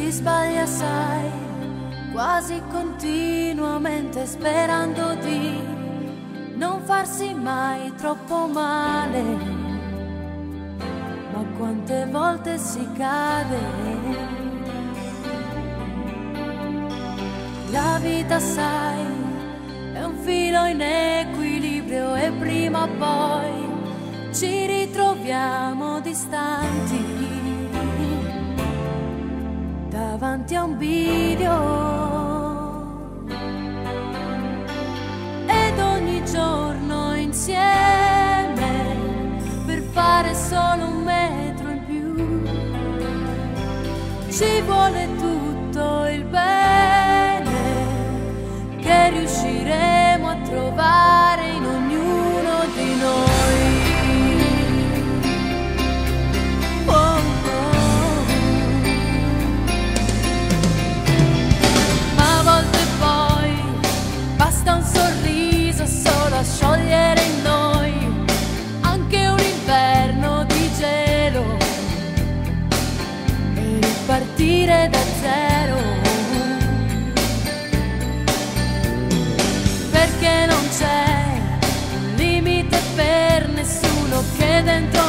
si sbaglia, sai, quasi continuamente sperando di non farsi mai troppo male, ma quante volte si cade. La vita, sai, è un filo in equilibrio e prima o poi ci ritroviamo distanti davanti a un bivio, ed ogni giorno insieme per fare solo un metro in più ci vuole tutto il bene che riusciremo a trovare in ognuno di noi. Un sorriso solo a sciogliere in noi anche un inverno di gelo e ripartire da zero, perché non c'è un limite per nessuno che dentro